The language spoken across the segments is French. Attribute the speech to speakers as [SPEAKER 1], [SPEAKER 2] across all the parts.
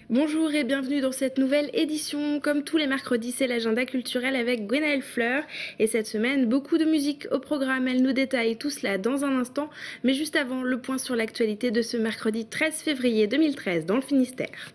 [SPEAKER 1] Bonjour et bienvenue dans cette nouvelle édition. Comme tous les mercredis, c'est l'agenda culturel avec Gwenaëlle Fleur. Et cette semaine, beaucoup de musique au programme. Elle nous détaille tout cela dans un instant. Mais juste avant, le point sur l'actualité de ce mercredi 13 février 2013 dans le Finistère.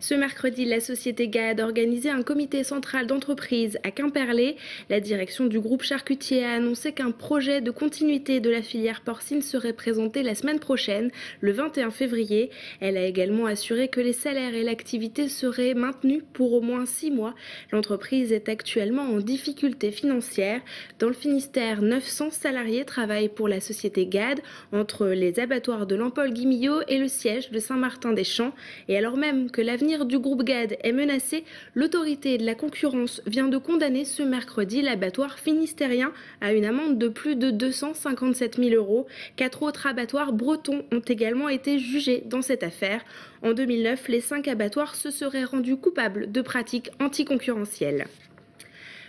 [SPEAKER 1] Ce mercredi, la société GAD a organisé un comité central d'entreprise à Quimperlé. La direction du groupe charcutier a annoncé qu'un projet de continuité de la filière porcine serait présenté la semaine prochaine, le 21 février. Elle a également assuré que les salaires et l'activité seraient maintenus pour au moins 6 mois. L'entreprise est actuellement en difficulté financière. Dans le Finistère, 900 salariés travaillent pour la société GAD entre les abattoirs de Lampol-Guimillot et le siège de Saint-Martin-des-Champs. Et alors même que l'avenir du groupe GAD est menacé, l'autorité de la concurrence vient de condamner ce mercredi l'abattoir finistérien à une amende de plus de 257 000 €. 4 autres abattoirs bretons ont également été jugés dans cette affaire. En 2009, les 5 abattoirs se seraient rendus coupables de pratiques anticoncurrentielles.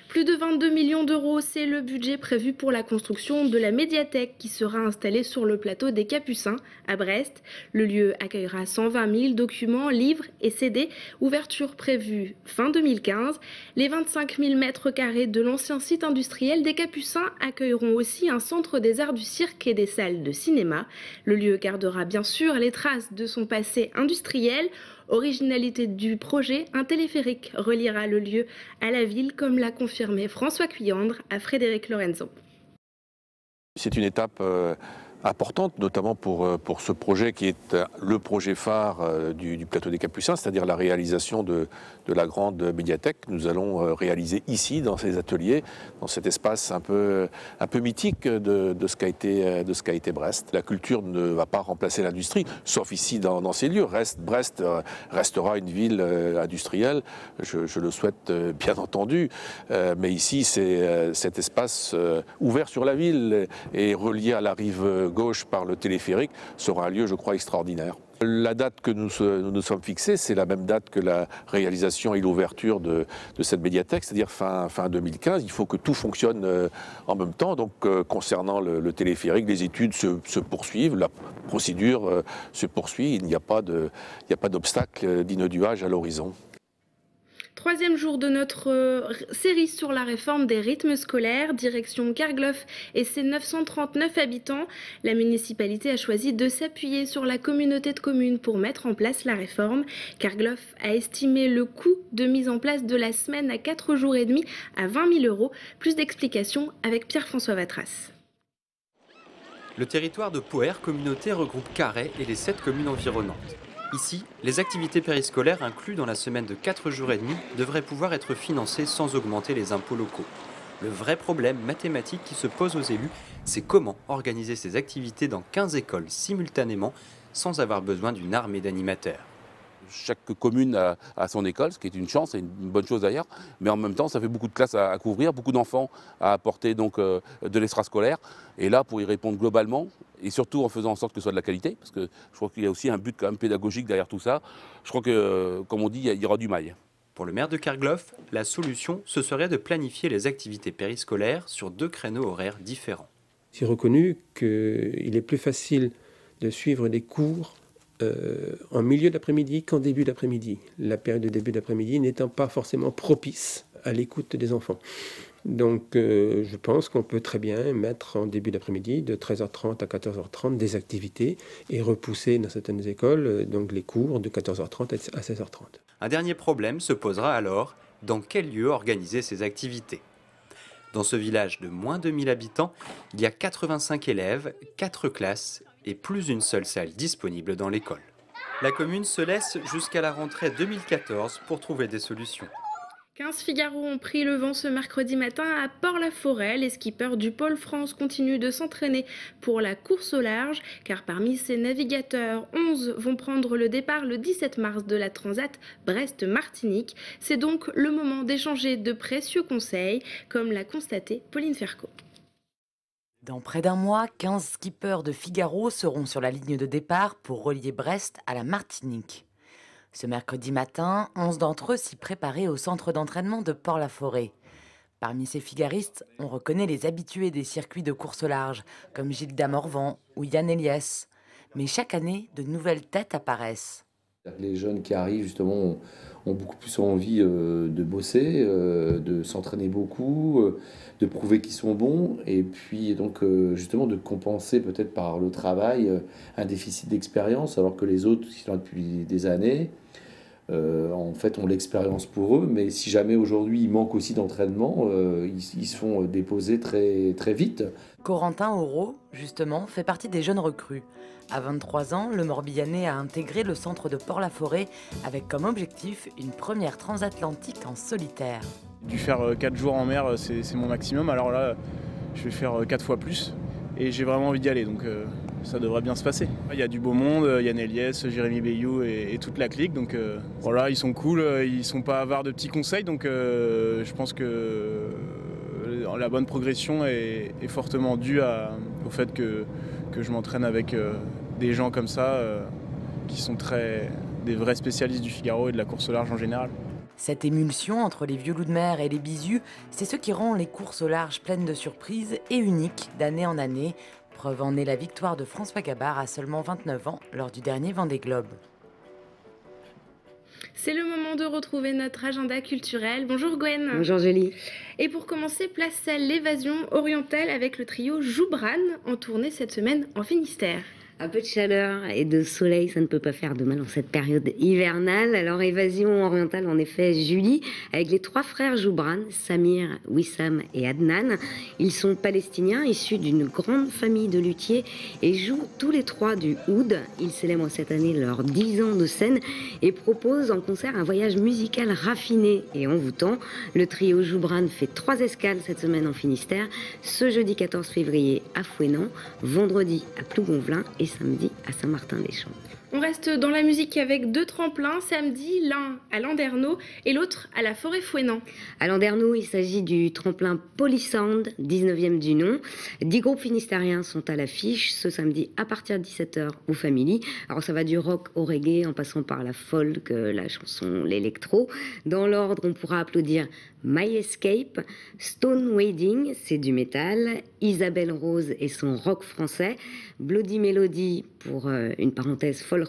[SPEAKER 1] Plus de 22 millions d'euros, c'est le budget prévu pour la construction de la médiathèque qui sera installée sur le plateau des Capucins à Brest. Le lieu accueillera 120 000 documents, livres et CD. Ouverture prévue fin 2015. Les 25 000 mètres carrés de l'ancien site industriel des Capucins accueilleront aussi un centre des arts du cirque et des salles de cinéma. Le lieu gardera bien sûr les traces de son passé industriel. Originalité du projet, un téléphérique reliera le lieu à la ville, comme l'a confirmé François Cuyandre à Frédéric Lorenzo.
[SPEAKER 2] C'est une étape importante, notamment pour ce projet qui est le projet phare du plateau des Capucins, c'est-à-dire la réalisation de la grande médiathèque que nous allons réaliser ici, dans ces ateliers, dans cet espace un peu mythique de ce qu'a été Brest. La culture ne va pas remplacer l'industrie, sauf ici dans ces lieux. Brest restera une ville industrielle, je le souhaite bien entendu, mais ici c'est cet espace ouvert sur la ville et relié à la rive gauche par le téléphérique sera un lieu, je crois, extraordinaire. La date que nous sommes fixés, c'est la même date que la réalisation et l'ouverture de cette médiathèque, c'est-à-dire fin 2015. Il faut que tout fonctionne en même temps. Donc, concernant le téléphérique, les études se poursuivent, la procédure se poursuit. Il n'y a pas d'obstacle d'inaudiage à l'horizon.
[SPEAKER 1] Troisième jour de notre série sur la réforme des rythmes scolaires, direction Kerglof et ses 939 habitants. La municipalité a choisi de s'appuyer sur la communauté de communes pour mettre en place la réforme. Kerglof a estimé le coût de mise en place de la semaine à 4 jours et demi à 20 000 €. Plus d'explications avec Pierre-François Vatras.
[SPEAKER 3] Le territoire de Poher Communauté regroupe Carhaix et les 7 communes environnantes. Ici, les activités périscolaires incluses dans la semaine de 4 jours et demi devraient pouvoir être financées sans augmenter les impôts locaux. Le vrai problème mathématique qui se pose aux élus, c'est comment organiser ces activités dans 15 écoles simultanément sans avoir besoin d'une armée d'animateurs.
[SPEAKER 4] Chaque commune a son école, ce qui est une chance et une bonne chose d'ailleurs, mais en même temps ça fait beaucoup de classes à couvrir, beaucoup d'enfants à apporter donc de l'extrascolaire. Et là, pour y répondre globalement, et surtout en faisant en sorte que ce soit de la qualité, parce que je crois qu'il y a aussi un but quand même pédagogique derrière tout ça, je crois que, comme on dit, il y aura du mail.
[SPEAKER 3] Pour le maire de Kerglof, la solution, ce serait de planifier les activités périscolaires sur 2 créneaux horaires différents.
[SPEAKER 5] J'ai reconnu qu'il est plus facile de suivre des cours en milieu d'après-midi qu'en début d'après-midi. La période de début d'après-midi n'étant pas forcément propice à l'écoute des enfants. Donc je pense qu'on peut très bien mettre en début d'après-midi, de 13h30 à 14h30, des activités et repousser dans certaines écoles donc les cours de 14h30 à 16h30.
[SPEAKER 3] Un dernier problème se posera alors, dans quel lieu organiser ces activités ? Dans ce village de moins de 1000 habitants, il y a 85 élèves, 4 classes et plus une seule salle disponible dans l'école. La commune se laisse jusqu'à la rentrée 2014 pour trouver des solutions.
[SPEAKER 1] 15 Figaro ont pris le vent ce mercredi matin à Port-la-Forêt. Les skippers du Pôle France continuent de s'entraîner pour la course au large, car parmi ces navigateurs, 11 vont prendre le départ le 17 mars de la Transat Brest-Martinique. C'est donc le moment d'échanger de précieux conseils, comme l'a constaté Pauline Ferco.
[SPEAKER 6] Dans près d'un mois, 15 skippers de Figaro seront sur la ligne de départ pour relier Brest à la Martinique. Ce mercredi matin, 11 d'entre eux s'y préparaient au centre d'entraînement de Port-la-Forêt. Parmi ces figaristes, on reconnaît les habitués des circuits de course au large, comme Gilda Morvan ou Yann Eliès. Mais chaque année, de nouvelles têtes apparaissent.
[SPEAKER 7] Les jeunes qui arrivent justement ont beaucoup plus envie de bosser, de s'entraîner beaucoup, de prouver qu'ils sont bons et puis donc justement de compenser peut-être par le travail un déficit d'expérience alors que les autres qui sont là depuis des années en fait ont l'expérience pour eux, mais si jamais aujourd'hui il manque aussi d'entraînement, ils se font déposer très, très vite.
[SPEAKER 6] Corentin Auro, justement, fait partie des jeunes recrues. À 23 ans, le Morbihanais a intégré le centre de Port-la-Forêt avec comme objectif une première transatlantique en solitaire.
[SPEAKER 8] Dû faire 4 jours en mer, c'est mon maximum. Alors là, je vais faire 4 fois plus et j'ai vraiment envie d'y aller, donc ça devrait bien se passer. Il y a du beau monde, Yann Eliès, Jérémy Bayou et toute la clique, donc voilà, ils sont cool, ils sont pas avares de petits conseils, donc je pense que la bonne progression est fortement due au fait que je m'entraîne avec des gens comme ça qui sont des vrais spécialistes du Figaro et de la course au large en général.
[SPEAKER 6] Cette émulsion entre les vieux loups de mer et les bisus, c'est ce qui rend les courses au large pleines de surprises et uniques d'année en année. Preuve en est la victoire de François Gabard à seulement 29 ans lors du dernier Vendée Globe.
[SPEAKER 1] C'est le moment de retrouver notre agenda culturel. Bonjour Gwen.
[SPEAKER 9] Bonjour Julie.
[SPEAKER 1] Et pour commencer, place à l'évasion orientale avec le trio Joubran en tournée cette semaine en Finistère.
[SPEAKER 9] Un peu de chaleur et de soleil, ça ne peut pas faire de mal en cette période hivernale. Alors, évasion orientale, en effet, Julie, avec les 3 frères Joubran, Samir, Wissam et Adnan. Ils sont palestiniens, issus d'une grande famille de luthiers et jouent tous les 3 du oud. Ils célèbrent cette année leurs 10 ans de scène et proposent en concert un voyage musical raffiné et envoûtant. Le trio Joubran fait 3 escales cette semaine en Finistère, ce jeudi 14 février à Fouesnant, vendredi à Plougonvelin et samedi à Saint-Martin-des-Champs.
[SPEAKER 1] On reste dans la musique avec 2 tremplins samedi, l'un à Landerneau et l'autre à la Forêt-Fouesnant.
[SPEAKER 9] À Landerneau, il s'agit du tremplin Polysound, 19e du nom. 10 groupes finistériens sont à l'affiche ce samedi à partir de 17h au Family. Alors ça va du rock au reggae en passant par la folk, la chanson, l'électro. Dans l'ordre, on pourra applaudir My Escape, Stone Wading, c'est du métal, Isabelle Rose et son rock français, Bloody Melody pour une parenthèse folk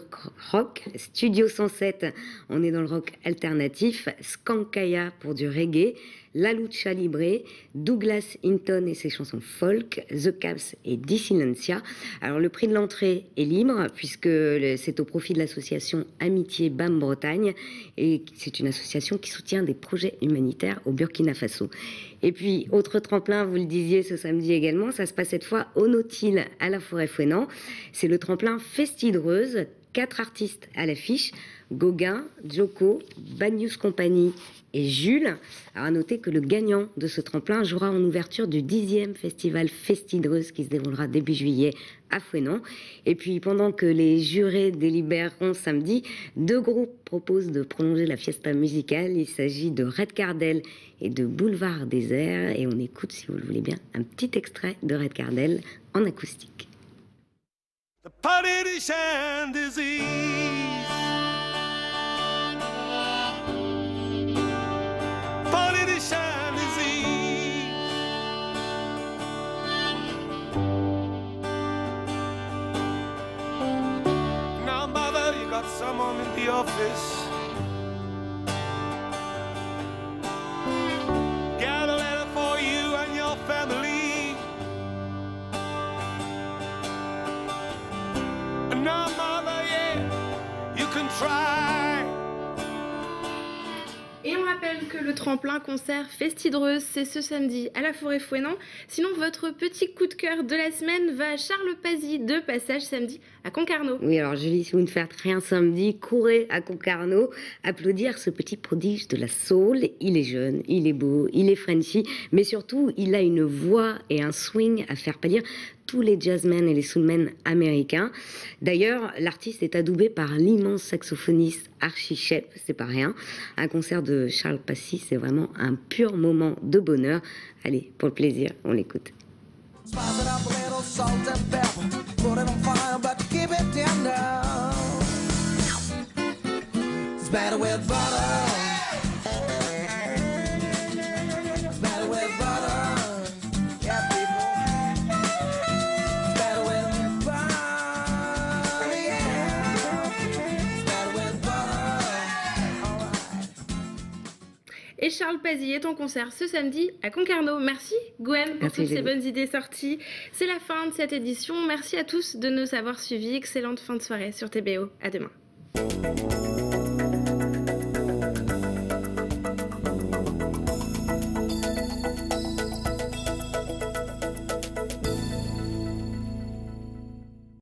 [SPEAKER 9] rock, Studio 107, on est dans le rock alternatif, Skankaya pour du reggae, La Lucha Libre, Douglas Hinton et ses chansons folk, The Caps et Dissilencia. Alors le prix de l'entrée est libre puisque c'est au profit de l'association Amitié BAM Bretagne et c'est une association qui soutient des projets humanitaires au Burkina Faso. Et puis, autre tremplin, vous le disiez ce samedi également, ça se passe cette fois au Nautile à la Forêt-Fouesnant. C'est le tremplin Festidreuse, 4 artistes à l'affiche, Gauguin, Joko, Bad News Company et Jules. Alors à noter que le gagnant de ce tremplin jouera en ouverture du 10e festival Festidreuse qui se déroulera début juillet à Fouesnant. Et puis pendant que les jurés délibéreront samedi, 2 groupes proposent de prolonger la fiesta musicale. Il s'agit de Red Cardel et de Boulevard Désert. Et on écoute, si vous le voulez bien, un petit extrait de Red Cardel en acoustique.
[SPEAKER 10] The politician disease. Politician disease. Now, mother, you got someone in the office. Got a letter for you and your family. No, mother, yeah, you can try.
[SPEAKER 1] Et on rappelle que le tremplin concert Festidreuse, c'est ce samedi à la Forêt-Fouesnant. Sinon, votre petit coup de cœur de la semaine va à Charles Pazzi, de passage samedi à Concarneau.
[SPEAKER 9] Oui, alors Julie, si vous ne faites rien samedi, courez à Concarneau, applaudir ce petit prodige de la soul. Il est jeune, il est beau, il est Frenchy, mais surtout, il a une voix et un swing à faire pâlir tous les jazzmen et les soulmen américains. D'ailleurs, l'artiste est adoubé par l'immense saxophoniste Archie Shepp, c'est pas rien. Un concert de Charles Pazzi, c'est vraiment un pur moment de bonheur. Allez, pour le plaisir, on l'écoute.
[SPEAKER 11] better with butter. It's better with butter. Yeah, people. It's better with butter. Yeah. It's better with butter. All right.
[SPEAKER 1] Et Charles Pazzi est en concert ce samedi à Concarneau. Merci Gwen pour toutes ces bonnes idées sorties. C'est la fin de cette édition. Merci à tous de nous avoir suivis. Excellente fin de soirée sur TBO. À demain.